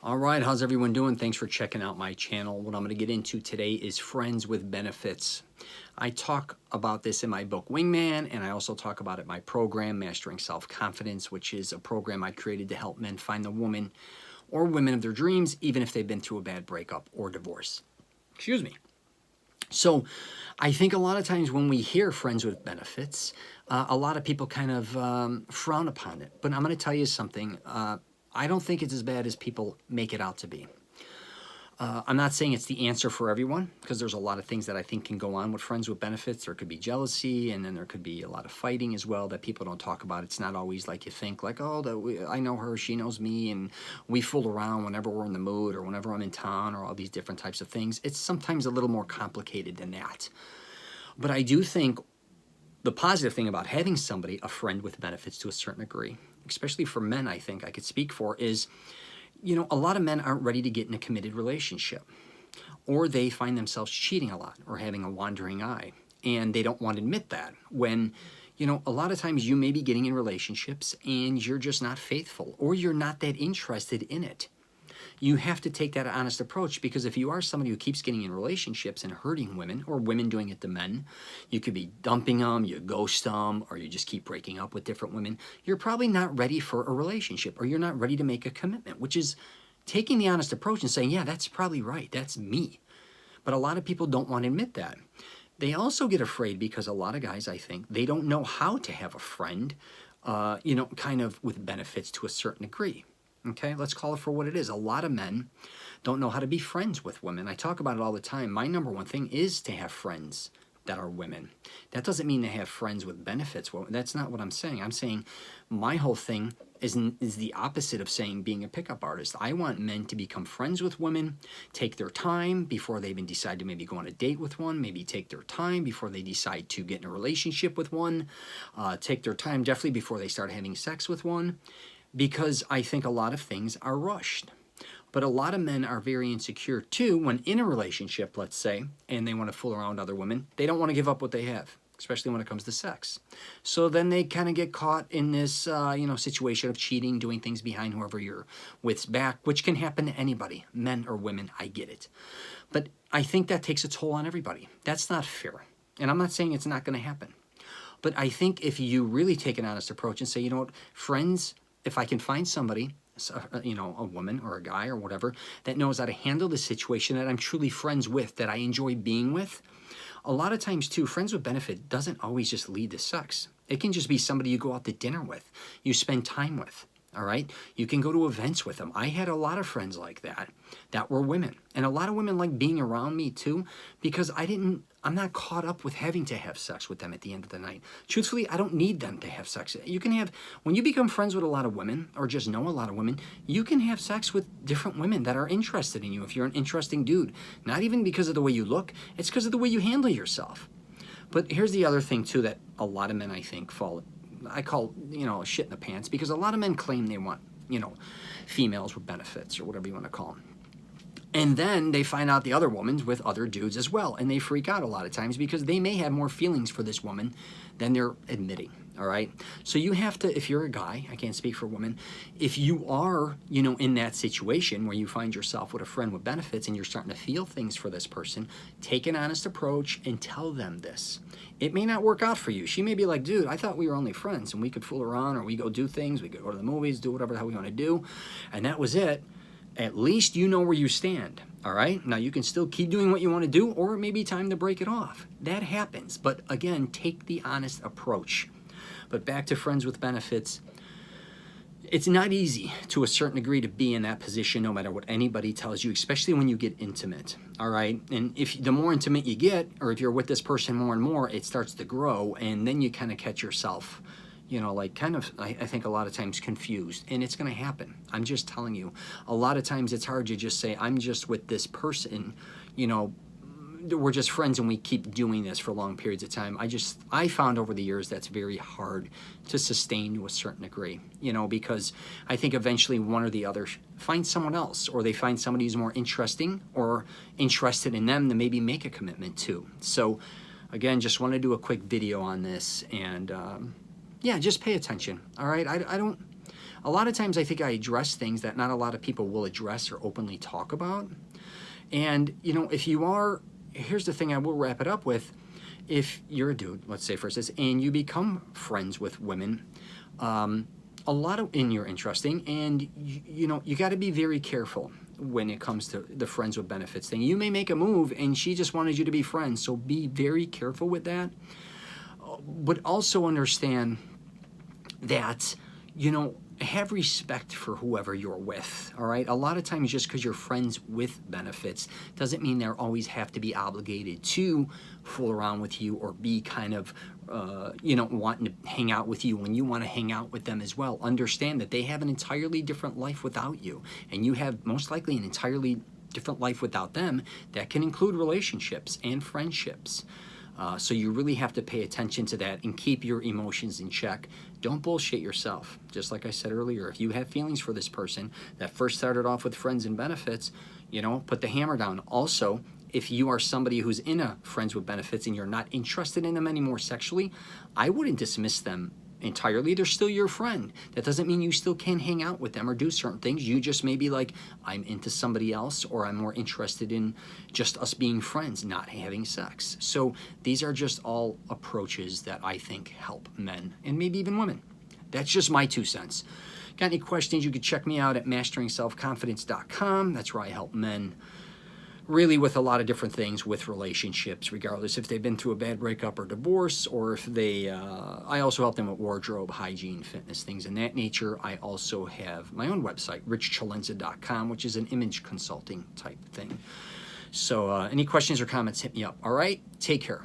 All right, how's everyone doing? Thanks for checking out my channel. What I'm going to get into today is friends with benefits. I talk about this in my book Wingman, and I also talk about it in my program Mastering Self-Confidence, which is a program I created to help men find the woman or women of their dreams, even if they've been through a bad breakup or divorce. Excuse me. So I think a lot of times when we hear friends with benefits, a lot of people kind of frown upon it. But I'm going to tell you something. I don't think it's as bad as people make it out to be. I'm not saying it's the answer for everyone, because there's a lot of things that I think can go on with friends with benefits. There could be jealousy, and then there could be a lot of fighting as well that people don't talk about. It's not always like you think, like, oh, I know her, she knows me, and we fool around whenever we're in the mood or whenever I'm in town or all these different types of things. It's sometimes a little more complicated than that. But I do think the positive thing about having somebody, a friend with benefits to a certain degree, especially for men, I think I could speak for, is, you know, a lot of men aren't ready to get in a committed relationship, or they find themselves cheating a lot or having a wandering eye, and they don't want to admit that when, you know, a lot of times you may be getting in relationships and you're just not faithful, or you're not that interested in it. You have to take that honest approach, because if you are somebody who keeps getting in relationships and hurting women, or women doing it to men, you could be dumping them, you ghost them, or you just keep breaking up with different women. You're probably not ready for a relationship, or you're not ready to make a commitment, which is taking the honest approach and saying, yeah, that's probably right, that's me. But a lot of people don't want to admit that. They also get afraid because a lot of guys, I think, they don't know how to have a friend, you know, kind of with benefits to a certain degree. Okay, let's call it for what it is. A lot of men don't know how to be friends with women. I talk about it all the time. My number one thing is to have friends that are women. That doesn't mean to have friends with benefits. Well, that's not what I'm saying. I'm saying my whole thing is the opposite of saying being a pickup artist. I want men to become friends with women, take their time before they even decide to maybe go on a date with one, maybe take their time before they decide to get in a relationship with one, take their time definitely before they start having sex with one. Because I think a lot of things are rushed. But a lot of men are very insecure too when in a relationship, let's say, and they want to fool around with other women. They don't want to give up what they have, especially when it comes to sex. So then they kind of get caught in this you know, situation of cheating, doing things behind whoever you're with's back, which can happen to anybody, men or women, I get it. But I think that takes a toll on everybody. That's not fair. And I'm not saying it's not going to happen. But I think if you really take an honest approach and say, you know what, friends, if I can find somebody, you know, a woman or a guy or whatever, that knows how to handle the situation, that I'm truly friends with, that I enjoy being with, a lot of times too, friends with benefit doesn't always just lead to sex. It can just be somebody you go out to dinner with, you spend time with, all right? You can go to events with them. I had a lot of friends like that, that were women. And a lot of women like being around me too, because I'm not caught up with having to have sex with them at the end of the night. Truthfully, I don't need them to have sex. You can have, when you become friends with a lot of women, or just know a lot of women, you can have sex with different women that are interested in you if you're an interesting dude. Not even because of the way you look, it's because of the way you handle yourself. But here's the other thing too that a lot of men, I think, I call, you know, shit in the pants, because a lot of men claim they want, you know, females with benefits or whatever you want to call them. And then they find out the other woman's with other dudes as well, and they freak out a lot of times because they may have more feelings for this woman than they're admitting, all right? So you have to, if you're a guy, I can't speak for women, if you are, you know, in that situation where you find yourself with a friend with benefits and you're starting to feel things for this person, take an honest approach and tell them this. It may not work out for you. She may be like, dude, I thought we were only friends and we could fool around, or we go do things, we could go to the movies, do whatever the hell we want to do, and that was it. At least you know where you stand, all right? Now, you can still keep doing what you want to do, or it may be time to break it off. That happens. But again, take the honest approach. But back to friends with benefits, it's not easy to a certain degree to be in that position no matter what anybody tells you, especially when you get intimate, all right? And if the more intimate you get, or if you're with this person more and more, it starts to grow, and then you kind of catch yourself, you know, like kind of, I think a lot of times confused, and it's going to happen. I'm just telling you, a lot of times it's hard to just say, I'm just with this person, you know, we're just friends and we keep doing this for long periods of time. I found over the years that's very hard to sustain to a certain degree, you know, because I think eventually one or the other finds someone else, or they find somebody who's more interesting or interested in them to maybe make a commitment to. So again, just want to do a quick video on this, and yeah, just pay attention, all right? a lot of times I think I address things that not a lot of people will address or openly talk about. And, you know, if you are, here's the thing I will wrap it up with. If you're a dude, let's say for instance, and you become friends with women, a lot of, and you're interesting, and you know, you got to be very careful when it comes to the friends with benefits thing. You may make a move and she just wanted you to be friends, so be very careful with that. But also understand that, you know, have respect for whoever you're with, all right? A lot of times just because you're friends with benefits doesn't mean they always have to be obligated to fool around with you or be kind of, you know, wanting to hang out with you when you want to hang out with them as well. Understand that they have an entirely different life without you, and you have most likely an entirely different life without them that can include relationships and friendships. So you really have to pay attention to that and keep your emotions in check. Don't bullshit yourself. Just like I said earlier, if you have feelings for this person that first started off with friends and benefits, you know, put the hammer down. Also, if you are somebody who's in a friends with benefits and you're not interested in them anymore sexually, I wouldn't dismiss them entirely. They're still your friend. That doesn't mean you still can't hang out with them or do certain things. You just may be like, I'm into somebody else, or I'm more interested in just us being friends, not having sex. So these are just all approaches that I think help men and maybe even women. That's just my 2 cents. Got any questions? You can check me out at masteringselfconfidence.com. That's where I help men really with a lot of different things with relationships, regardless if they've been through a bad breakup or divorce, or if they, I also help them with wardrobe, hygiene, fitness, things in that nature. I also have my own website, richcelenza.com, which is an image consulting type thing. So any questions or comments, hit me up. All right, take care.